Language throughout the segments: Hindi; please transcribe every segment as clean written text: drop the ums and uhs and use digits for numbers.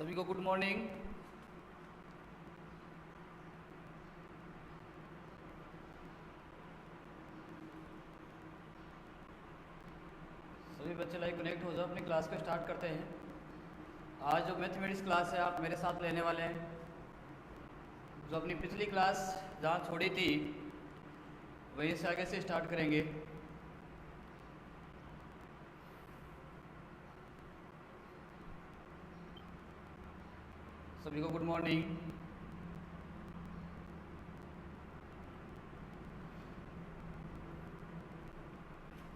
सभी को गुड मॉर्निंग। सभी बच्चे लाइव कनेक्ट हो जाओ, अपनी क्लास को स्टार्ट करते हैं। आज जो मैथमेटिक्स क्लास है आप मेरे साथ लेने वाले हैं। जो अपनी पिछली क्लास जहाँ छोड़ी थी वहीं से आगे से स्टार्ट करेंगे। सभी को गुड मॉर्निंग।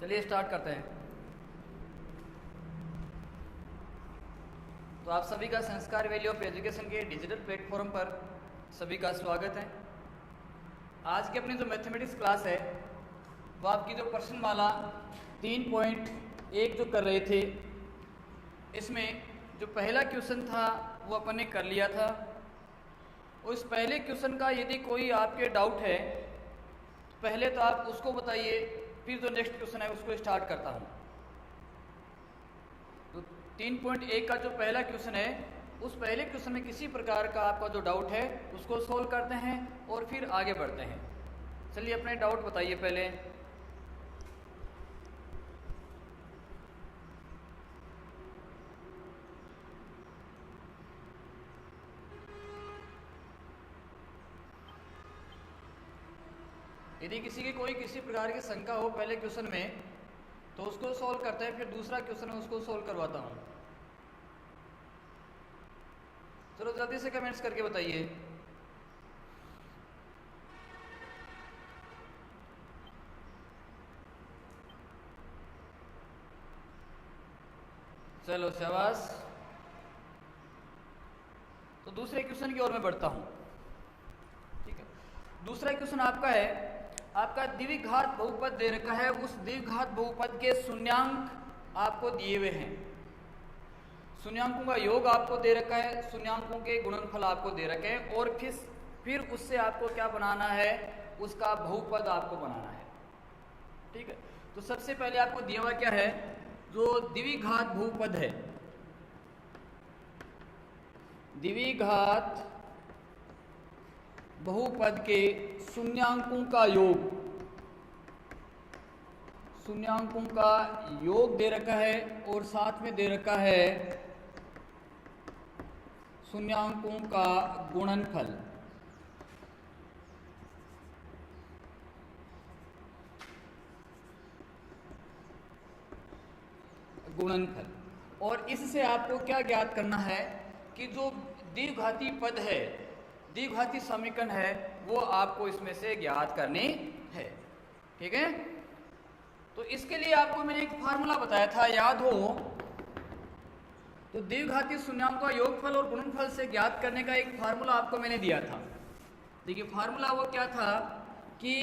चलिए स्टार्ट करते हैं। तो आप सभी का संस्कार वैल्यू ऑफ एजुकेशन के डिजिटल प्लेटफॉर्म पर सभी का स्वागत है। आज की अपनी जो मैथमेटिक्स क्लास है वो आपकी जो प्रश्नमाला 3.1 जो कर रहे थे, इसमें जो पहला क्वेश्चन था वो अपन ने कर लिया था। उस पहले क्वेश्चन का यदि कोई आपके डाउट है तो पहले तो आप उसको बताइए, फिर जो नेक्स्ट क्वेश्चन है उसको स्टार्ट करता हूँ। तो 3.1 का जो पहला क्वेश्चन है उस पहले क्वेश्चन में किसी प्रकार का आपका जो डाउट है उसको सोल्व करते हैं और फिर आगे बढ़ते हैं। चलिए अपने डाउट बताइए पहले। यदि किसी की कोई किसी प्रकार की शंका हो पहले क्वेश्चन में तो उसको सॉल्व करते हैं, फिर दूसरा क्वेश्चन है उसको सॉल्व करवाता हूँ। चलो जल्दी से कमेंट्स करके बताइए। चलो शाबाश। तो दूसरे क्वेश्चन की ओर मैं बढ़ता हूँ। ठीक है, दूसरा क्वेश्चन आपका है, आपका द्विघात बहुपद दे रखा है, उस द्विघात बहुपद के शून्यांक आपको दिए हुए हैं। शून्यांकों का योग आपको दे रखा है, शून्यांकों के गुणनफल आपको दे रखे हैं और फिर उससे आपको क्या बनाना है, उसका बहुपद आपको बनाना है। ठीक है, तो सबसे पहले आपको दिया हुआ क्या है, जो द्विघात बहुपद है, द्विघात बहुपद के शून्यांकों का योग, शून्यांकों का योग दे रखा है और साथ में दे रखा है शून्यांकों का गुणनफल। गुणनफल। और इससे आपको क्या ज्ञात करना है कि जो द्विघाती पद है, द्विघाती समीकरण है, वो आपको इसमें से ज्ञात करनी है। ठीक है, तो इसके लिए आपको मैंने एक फार्मूला बताया था, याद हो तो द्विघाती शून्यांकों का योगफल और गुणनफल से ज्ञात करने का एक फार्मूला आपको मैंने दिया था। देखिए फार्मूला वो क्या था कि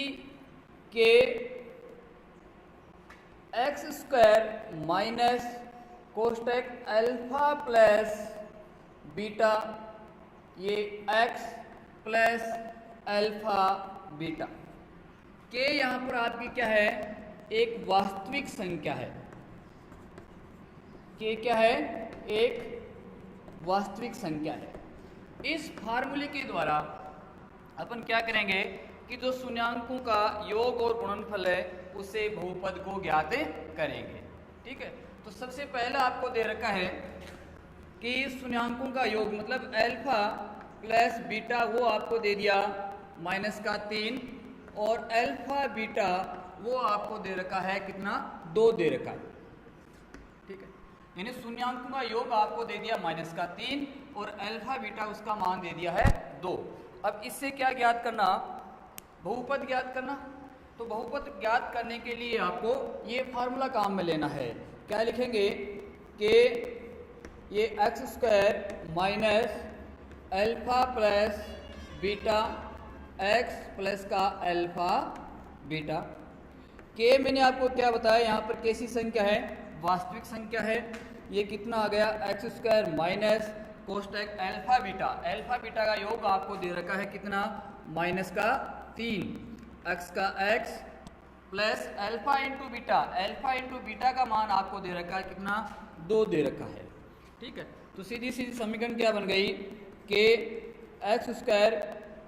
के एक्स स्क्वायर माइनस कोष्टक अल्फा प्लस बीटा, ये एक्स प्लस अल्फा बीटा। के यहाँ पर आपकी क्या है, एक वास्तविक संख्या है। के क्या है, एक वास्तविक संख्या है। इस फार्मूले के द्वारा अपन क्या करेंगे कि जो शून्यांकों का योग और गुणनफल है उससे बहुपद को ज्ञात करेंगे। ठीक है, तो सबसे पहला आपको दे रखा है कि शून्यांकों का योग मतलब अल्फा प्लस बीटा, वो आपको दे दिया माइनस का 3, और अल्फा बीटा वो आपको दे रखा है कितना, 2 दे रखा है। ठीक है, यानी शून्यांकों का योग आपको दे दिया माइनस का 3 और अल्फा बीटा उसका मान दे दिया है 2। अब इससे क्या ज्ञात करना, बहुपद ज्ञात करना। तो बहुपद ज्ञात करने के लिए आपको ये फार्मूला काम में लेना है। क्या लिखेंगे कि ये x square minus alpha plus beta, x plus का अल्फा बीटा। के मैंने आपको क्या बताया, यहाँ पर कैसी संख्या है, वास्तविक संख्या है। ये कितना आ गया, एक्स स्क्वायर माइनस कोष्टक अल्फा बीटा। अल्फा बीटा का योग आपको दे रखा है कितना, माइनस का 3, एक्स का x plus alpha into beta, alpha into beta का मान आपको दे रखा है कितना, 2 दे रखा है। ठीक है, तो सीधी सीधी समीकरण क्या बन गई कि एक्स स्क्वायर,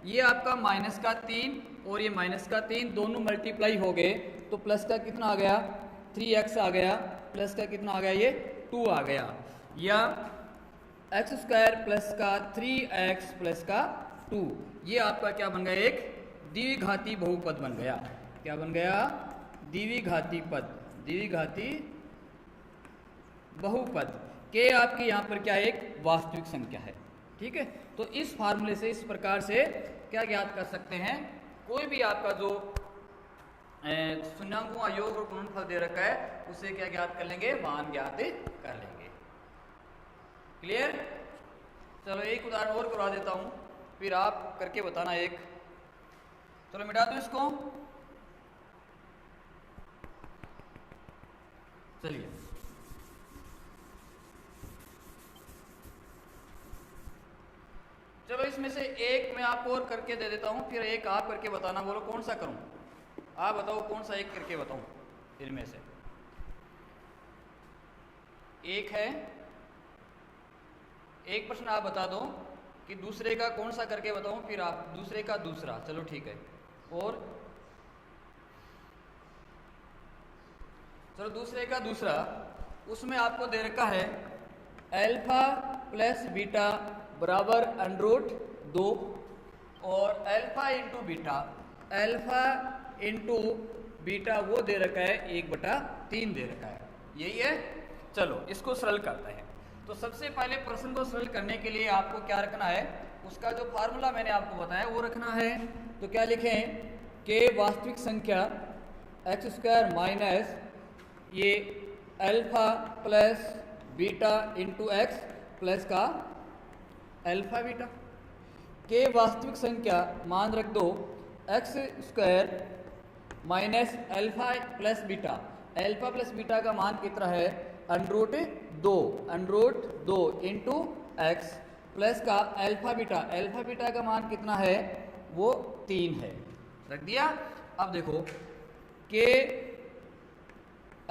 ये आपका माइनस का 3 और ये माइनस का 3 दोनों मल्टीप्लाई हो गए तो प्लस का कितना आ गया 3x आ गया, प्लस का कितना आ गया ये 2 आ गया, या एक्स स्क्वायर प्लस का 3x प्लस का 2, ये आपका क्या बन गया एक द्विघाती बहुपद बन गया। क्या बन गया द्विघाती पद, द्विघाती बहुपद के आपकी यहाँ पर क्या एक वास्तविक संख्या है। ठीक है, तो इस फार्मूले से इस प्रकार से क्या ज्ञात कर सकते हैं, कोई भी आपका जो शून्याङ्कों का योग और गुणनफल दे रखा है उसे क्या ज्ञात कर लेंगे, मान ज्ञात कर लेंगे। क्लियर। चलो एक उदाहरण और करवा देता हूं, फिर आप करके बताना एक। चलो मिटा दो इसको। चलिए चलो इसमें से एक मैं आपको और करके दे देता हूं, फिर एक आप करके बताना। बोलो कौन सा करूं, आप बताओ कौन सा एक करके बताऊं इनमें से। एक है, एक प्रश्न आप बता दो कि दूसरे का कौन सा करके बताऊं, फिर आप दूसरे का दूसरा। चलो ठीक है, और चलो दूसरे का दूसरा, उसमें आपको दे रखा है अल्फा प्लस बीटा बराबर √2 और alpha into beta, alpha into beta वो दे रखा है 1/3 दे रखा है, यही है। चलो इसको सरल करते हैं। तो सबसे पहले प्रश्न को सरल करने के लिए आपको क्या रखना है, उसका जो फार्मूला मैंने आपको बताया वो रखना है। तो क्या लिखें कि वास्तविक संख्या एक्स स्क्वायर माइनस ये alpha plus beta into x plus का अल्फा बीटा के वास्तविक संख्या मान रख दो x square minus alpha plus beta, alpha plus beta का मान कितना है √2 इंटू एक्स प्लस का अल्फा बीटा, अल्फा बीटा का मान कितना है वो 3 है, रख दिया। अब देखो कि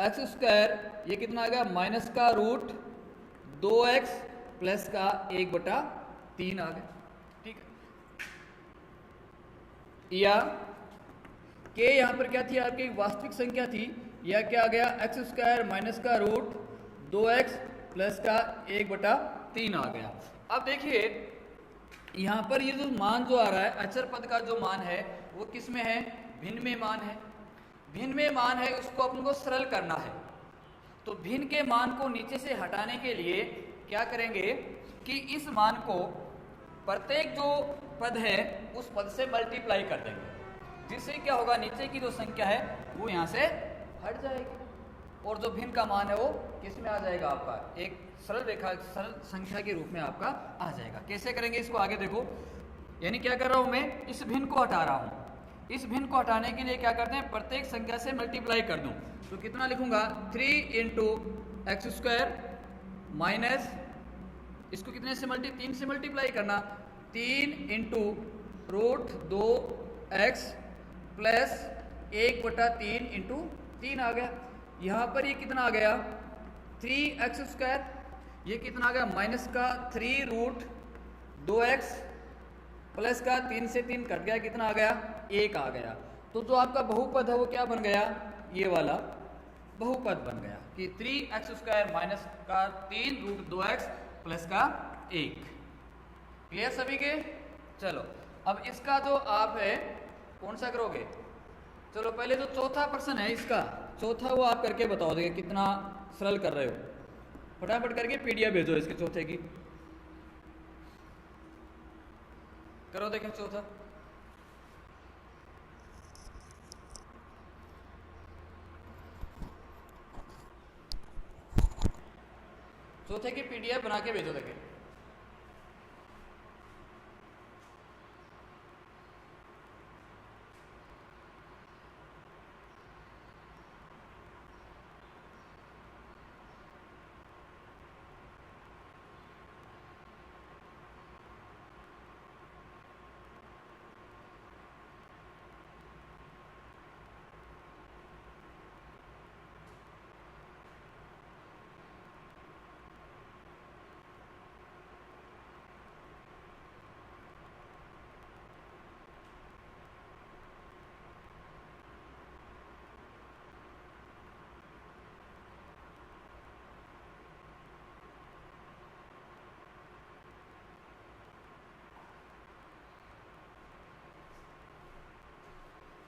एक्स स्क्वायर ये कितना आ गया माइनस का √2x प्लस का 1/3 आ गया। ठीक है, या के यहाँ पर क्या थी आपकी वास्तविक संख्या थी, या क्या आ गया एक्स स्क्वायर माइनस का √2x प्लस का 1/3 आ गया। अब देखिए यहाँ पर ये जो मान जो आ रहा है अचर पद का जो मान है वो किस में है, भिन्न में मान है। भिन्न में मान है, उसको अपन को सरल करना है। तो भिन्न के मान को नीचे से हटाने के लिए क्या करेंगे कि इस मान को प्रत्येक जो पद है उस पद से मल्टीप्लाई कर देंगे, जिससे क्या होगा नीचे की जो संख्या है वो यहाँ से हट जाएगी और जो भिन्न का मान है वो किस में आ जाएगा, आपका एक सरल रेखा सरल संख्या के रूप में आपका आ जाएगा। कैसे करेंगे इसको आगे देखो, यानी क्या कर रहा हूं मैं, इस भिन्न को हटा रहा हूं। इस भिन्न को हटाने के लिए क्या करते हैं, प्रत्येक संख्या से मल्टीप्लाई कर दूं। तो कितना लिखूंगा 3 इंटू एक्स स्क्वायर माइनस इसको कितने से 3 से मल्टीप्लाई करना, 3 इंटू √2x प्लस 1/3 इंटू 3 आ गया। यहाँ पर ये कितना आ गया 3x स्क्वायर, ये कितना आ गया माइनस का 3√2x प्लस का 3 से 3 कट गया, कितना आ गया 1 आ गया। तो जो आपका बहुपद है वो क्या बन गया, ये वाला बहुपद बन गया कि 3x स्क्वायर माइनस का 3√2x प्लस का 1। क्लियर सभी के। चलो अब इसका जो आप है कौन सा करोगे, चलो पहले जो चौथा प्रश्न है इसका चौथा वो आप करके बताओ देंगे कितना सरल कर रहे हो, फटाफट करके पीडीएफ भेजो इसके चौथे की, करो देखें चौथा। चौथे की पीडीएफ बना के भेजो देखें।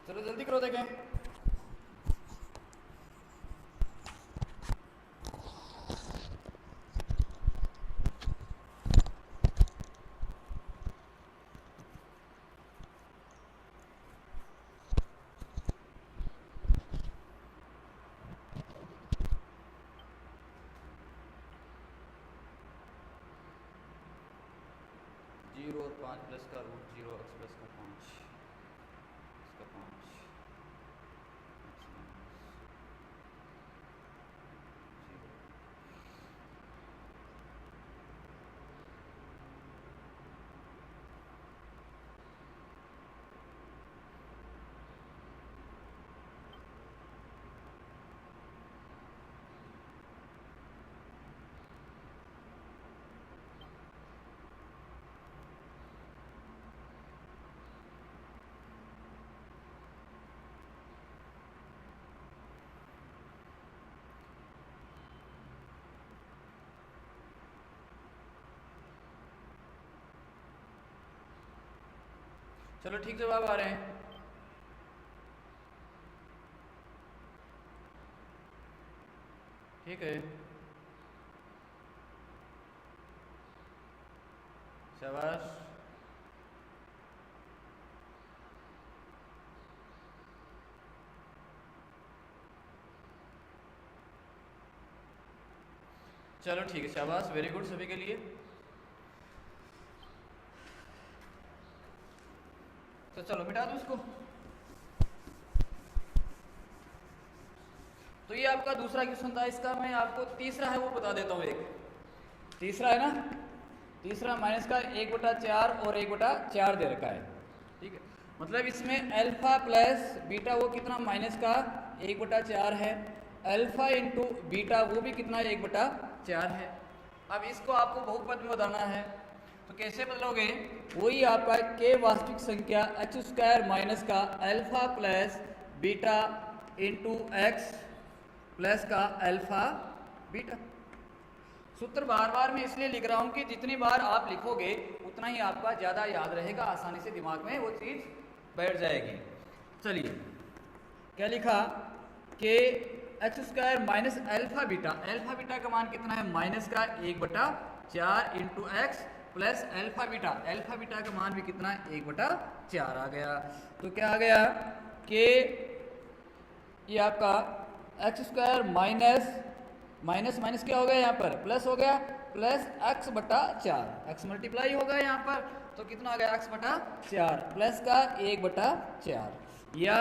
चलो जल्दी करो देखें। जीरो और 5 प्लस का रूट 0 x प्लस का 5 इसका 5 चलो ठीक जवाब आ रहे हैं। ठीक है, शाबाश। चलो ठीक है, शाबाश, वेरी गुड सभी के लिए। तो चलो मिटा दो इसको। तो ये आपका दूसरा क्वेश्चन था। इसका मैं आपको तीसरा है वो बता देता हूँ। एक तीसरा है ना, तीसरा माइनस का 1/4 और 1/4 दे रखा है। ठीक है, मतलब इसमें अल्फा प्लस बीटा वो कितना माइनस का 1/4 है, अल्फा इंटू बीटा वो भी कितना 1/4 है। अब इसको आपको बहुपद में बताना है, तो कैसे बदलोगे? वही आपका के वास्तविक संख्या h² माइनस का alpha plus beta into x plus का अल्फा बीटा। सूत्र बार बार मैं इसलिए लिख रहा हूं कि जितनी बार आप लिखोगे उतना ही आपका ज़्यादा याद रहेगा, आसानी से दिमाग में वो चीज़ बैठ जाएगी। चलिए क्या लिखा कि h² minus alpha beta, alpha beta का मान कितना है माइनस का 1/4 into x plus alpha beta, alpha beta का मान भी कितना 1/4 आ गया। तो क्या आ गया कि ये आपका x² माइनस माइनस माइनस क्या हो गया यहाँ पर प्लस हो गया, प्लस x/4, x मल्टीप्लाई होगा यहाँ पर, तो कितना आ गया x/4 प्लस का 1/4 या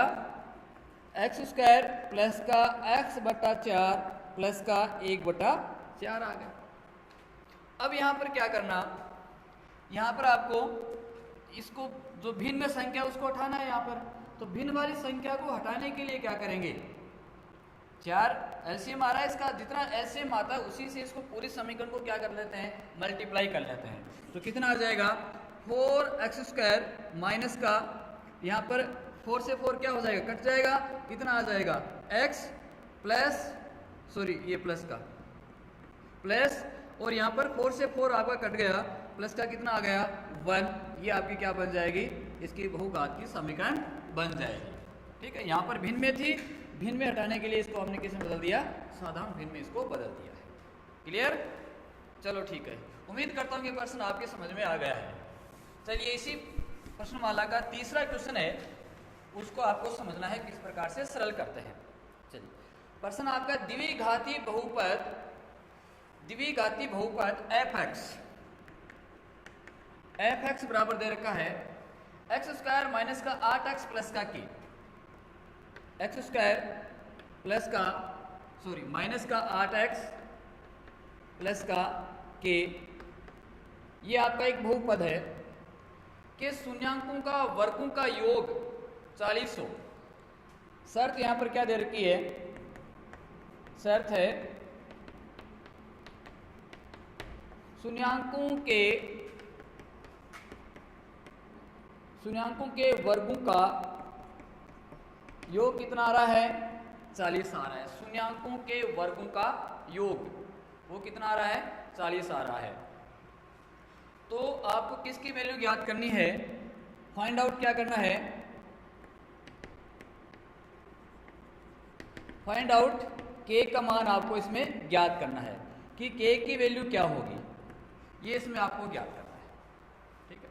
x² प्लस का x/4 प्लस का 1/4 आ गया। अब यहाँ पर क्या करना, यहाँ पर आपको इसको जो भिन्न संख्या उसको हटाना है यहाँ पर। तो भिन्न वाली संख्या को हटाने के लिए क्या करेंगे, 4 एलसीएम आ रहा है इसका, जितना एलसीएम आता है उसी से इसको पूरी समीकरण को क्या कर लेते हैं मल्टीप्लाई कर लेते हैं। तो कितना आ जाएगा 4x² माइनस का यहाँ पर 4 से 4 क्या हो जाएगा कट जाएगा, कितना आ जाएगा x प्लस सॉरी ये प्लस का प्लस और यहाँ पर 4 से 4 आपका कट गया, प्लस का कितना आ गया 1। ये आपकी क्या बन जाएगी, इसकी बहुघात की समीकरण बन जाएगी। ठीक है, यहाँ पर भिन्न में थी, भिन्न में हटाने के लिए इसको हमने किस में बदल दिया, साधारण भिन्न में इसको बदल दिया है। क्लियर? चलो ठीक है, उम्मीद करता हूँ कि प्रश्न आपके समझ में आ गया है। चलिए इसी प्रश्नमाला का तीसरा क्वेश्चन है, उसको आपको समझना है किस प्रकार से सरल करते हैं। चलिए प्रश्न आपका द्विघाती बहुपद f(x) बराबर दे रखा है x² माइनस का 8x प्लस का k, x² प्लस का सॉरी माइनस का 8x प्लस का k। ये आपका एक बहुपद है कि शून्यांकों का वर्गों का योग 40 हो। शर्त यहां पर क्या दे रखी है, शर्त है शून्यांकों के वर्गों का योग कितना आ रहा है 40 आ रहा है। शून्यांकों के वर्गों का योग वो कितना आ रहा है 40 आ रहा है। तो आपको किसकी वैल्यू ज्ञात करनी है, फाइंड आउट क्या करना है, फाइंड आउट के का मान आपको इसमें ज्ञात करना है कि के की वैल्यू क्या होगी, ये इसमें आपको ज्ञात करना है। ठीक है,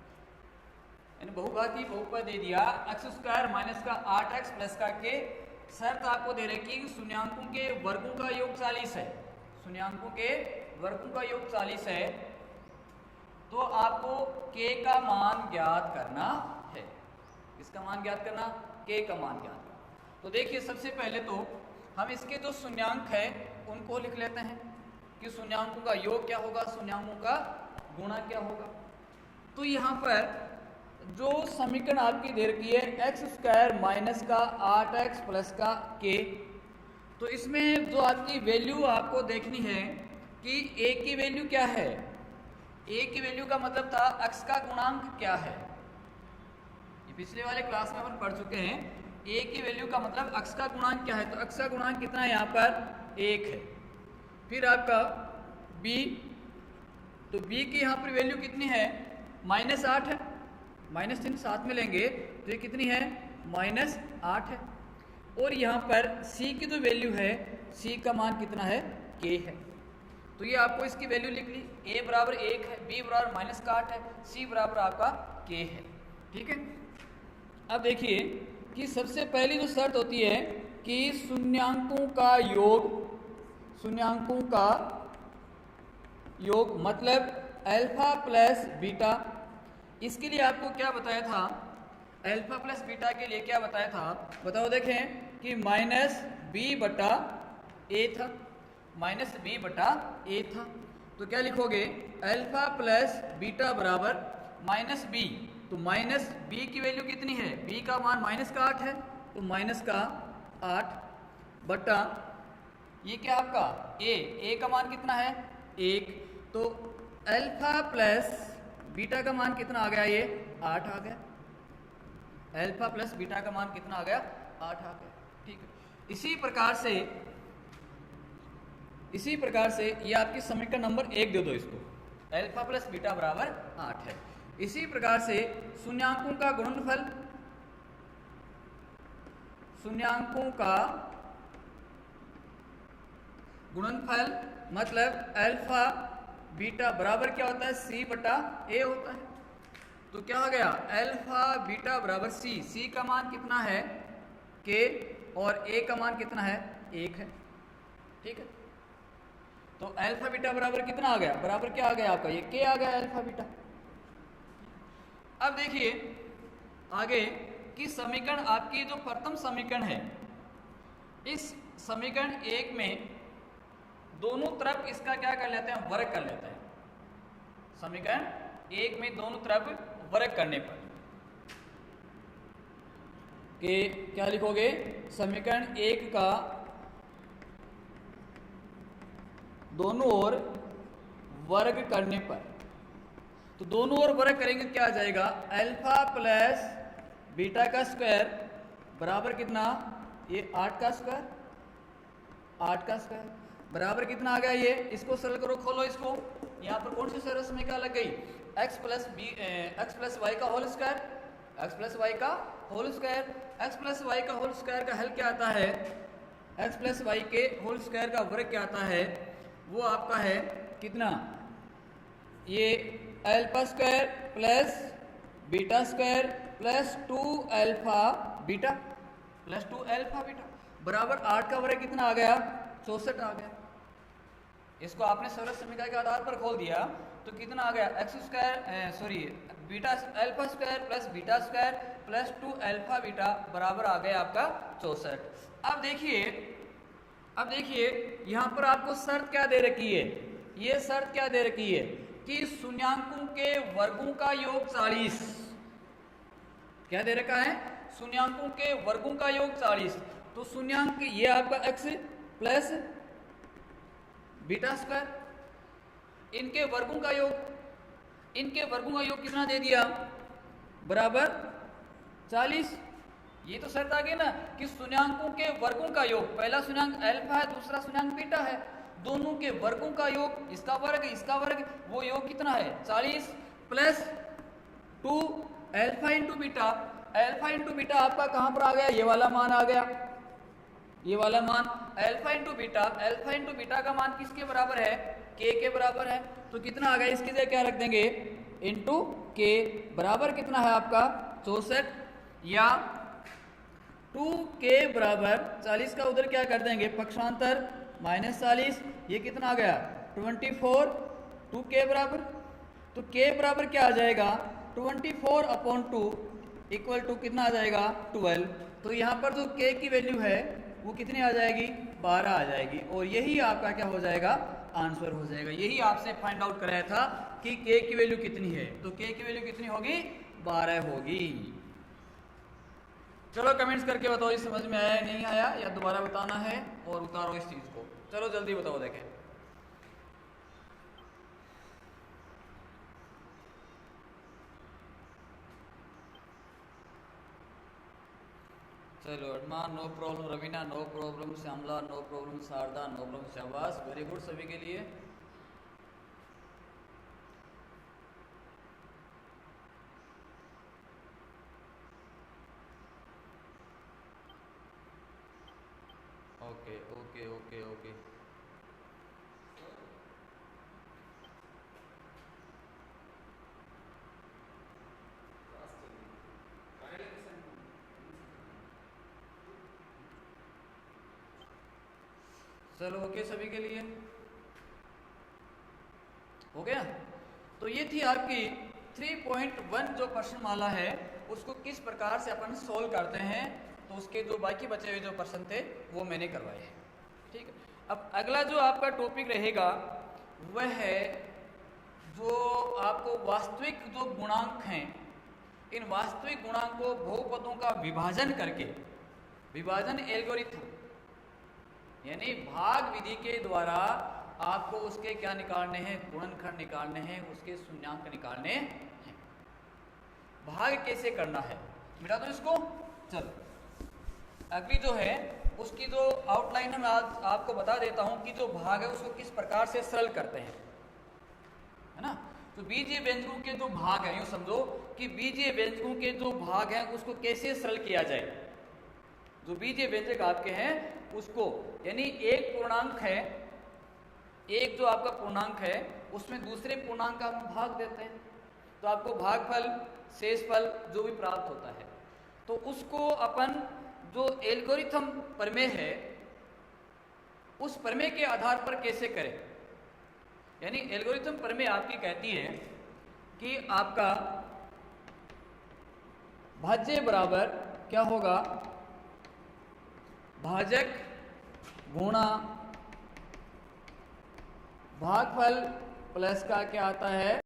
यानी बहुघाती बहुपद दे दिया एक्स स्क्वायर माइनस का 8x प्लस का के, शर्त आपको दे रखी कि शून्यांकों के वर्गों का योग 40 है, शून्यांकों के वर्गों का योग 40 है, तो आपको के का मान ज्ञात करना है। इसका मान ज्ञात करना, के का मान ज्ञात करना। तो देखिए सबसे पहले तो हम इसके जो शून्यांक है उनको लिख लेते हैं कि शून्यांकों का योग क्या होगा, शून्यांकों का गुणा क्या होगा। तो यहाँ पर जो समीकरण आपकी दे रखी है एक्स स्क्वायर माइनस का 8x प्लस का के, तो इसमें जो आपकी वैल्यू आपको देखनी है कि a की वैल्यू क्या है। a की वैल्यू का मतलब था x का गुणांक क्या है, ये पिछले वाले क्लास में अपन पढ़ चुके हैं। a की वैल्यू का मतलब x का गुणांक क्या है, तो x का गुणांक कितना है, यहाँ पर 1 है। फिर आपका b, तो b की यहाँ पर वैल्यू कितनी है, -8 है, माइनस चिन्ह साथ में लेंगे तो ये कितनी है, -8 है। और यहाँ पर c की जो वैल्यू है, c का मान कितना है, k है। तो ये आपको इसकी वैल्यू लिख ली, a बराबर 1 है, b बराबर -8 है, c बराबर आपका k है। ठीक है, अब देखिए कि सबसे पहली जो शर्त होती है कि शून्यांकों का योग, शून्यांकों का योग मतलब अल्फा प्लस बीटा, इसके लिए आपको क्या बताया था, अल्फा प्लस बीटा के लिए क्या बताया था, बताओ देखें कि -b/a था, -b/a था। तो क्या लिखोगे, अल्फा प्लस बीटा बराबर -b, तो -b की वैल्यू कितनी है, b का मान -8 है, तो -8 बटा ये क्या आपका a का मान कितना है 1, तो अल्फा प्लस बीटा का मान कितना आ गया, ये 8 आ गया, अल्फा प्लस बीटा का मान कितना आ गया, 8 आ गया। ठीक है, इसी प्रकार से ये आपकी समीकरण नंबर 1 दे दो इसको, अल्फा प्लस बीटा बराबर 8 है। इसी प्रकार से शून्यांकों का गुणनफल, शून्यांकों का गुणनफल मतलब अल्फा बीटा बराबर क्या होता है, c/a होता है। तो क्या हो गया, अल्फा बीटा बराबर c का मान कितना है k, और a का मान कितना है 1 है। ठीक है, तो अल्फा बीटा बराबर कितना आ गया, बराबर क्या आ गया आपका, ये k आ गया अल्फा बीटा। अब देखिए आगे कि समीकरण आपकी जो प्रथम समीकरण है, इस समीकरण 1 में दोनों तरफ इसका क्या कर लेते हैं, वर्ग कर लेते हैं। समीकरण 1 में दोनों तरफ वर्ग करने पर कि क्या लिखोगे, समीकरण 1 का दोनों ओर वर्ग करने पर, तो दोनों ओर वर्ग करेंगे क्या आ जाएगा, अल्फा प्लस बीटा का स्क्वायर बराबर कितना, ये 8 का स्क्वायर, 8 का स्क्वायर बराबर कितना आ गया, ये इसको सरल करो, खोलो इसको, यहाँ पर कौन सी सरल समीकरण लग गई, x प्लस वाई का whole square, x plus y का whole square, x plus y का होल स्क्वायर का हल क्या आता है, x प्लस वाई के होल स्क्वायर का वर्ग क्या आता है, वो आपका है कितना, ये alpha square plus beta square plus 2 alpha beta plus 2 alpha beta बराबर 8 का वर्ग कितना आ गया, 64 आ गया। इसको आपने सरल समीकरण के आधार पर खोल दिया तो कितना आ गया, beta alpha square plus beta square plus 2 alpha beta बराबर आ गया आपका 64। अब देखिए यहाँ पर आपको शर्त क्या दे रखी है, ये शर्त क्या दे रखी है कि शून्यांकों के वर्गों का योग 40, क्या दे रखा है, शून्यांकों के वर्गों का योग 40। तो शून्यांक ये आपका x प्लस बीटा स्क्वायर, इनके वर्गों का योग, इनके वर्गों का योग कितना दे दिया, बराबर 40। ये तो शर्त आ गई ना कि शून्यांकों के वर्गों का योग, पहला शून्यांक अल्फा है, दूसरा शून्यांक बीटा है, दोनों के वर्गों का योग, इसका वर्ग, वो योग कितना है 40 plus 2 alpha into beta. Alpha into beta आपका कहां पर आ गया, ये वाला मान आ गया, ये वाला मान alpha into beta, alpha into beta का मान किसके बराबर है, के बराबर है। तो कितना आ गया, इसकी जगह क्या रख देंगे, इंटू के बराबर कितना है आपका 64, या 2k बराबर 40 का उधर क्या कर देंगे पक्षांतर -40, ये कितना आ गया 24, 2k बराबर, तो k बराबर क्या आ जाएगा 24/2 इक्वल टू कितना आ जाएगा 12। तो यहाँ पर जो k की वैल्यू है वो कितनी आ जाएगी 12 आ जाएगी, और यही आपका क्या हो जाएगा आंसर हो जाएगा। यही आपसे फाइंड आउट कराया था कि k की वैल्यू कितनी है, तो k की वैल्यू कितनी होगी 12 होगी। चलो कमेंट्स करके बताओ ये समझ में आया नहीं आया, या दोबारा बताना है और उतारो इस चीज को। चलो जल्दी बताओ देखें। चलो Arman no problem, Raveena no problem, Shyamala no problem, Sharda no problem, शाबाश वेरी गुड सभी के लिए। ओके ओके ओके ओके चलो ओके सभी के लिए हो गया। तो ये थी आपकी 3.1 जो प्रश्नमाला है उसको किस प्रकार से अपन सोल्व करते हैं, तो उसके जो बाकी बचे हुए जो प्रश्न थे वो मैंने करवाए हैं। ठीक है, अब अगला जो आपका टॉपिक रहेगा वह है जो आपको वास्तविक जो गुणांक हैं, इन वास्तविक गुणांक को बहुपदों का विभाजन करके, विभाजन एल्गोरिथम यानी भाग विधि के द्वारा आपको उसके क्या निकालने हैं, गुणनखंड निकालने हैं, उसके शून्यांक निकालने हैं। भाग कैसे करना है मिटा दो इसको। चलो अगली जो है उसकी जो आउटलाइन है मैं आज आपको बता देता हूं कि जो भाग है उसको किस प्रकार से सरल करते हैं, है ना। तो बीजीय व्यंजकों के जो भाग है, यूं समझो कि बीजीय व्यंजकों के जो भाग हैं उसको कैसे सरल किया जाए। जो बीजीय व्यंजक आपके हैं उसको, यानी एक पूर्णांक है, एक जो आपका पूर्णांक है उसमें दूसरे पूर्णांक का हम भाग देते हैं, तो आपको भागफल शेषफल जो भी प्राप्त होता है, तो उसको अपन जो एल्गोरिथम प्रमेय है उस प्रमेय के आधार पर कैसे करें। यानी एल्गोरिथम प्रमेय आपकी कहती है कि आपका भाज्य बराबर क्या होगा, भाजक गुणा भागफल प्लस का क्या आता है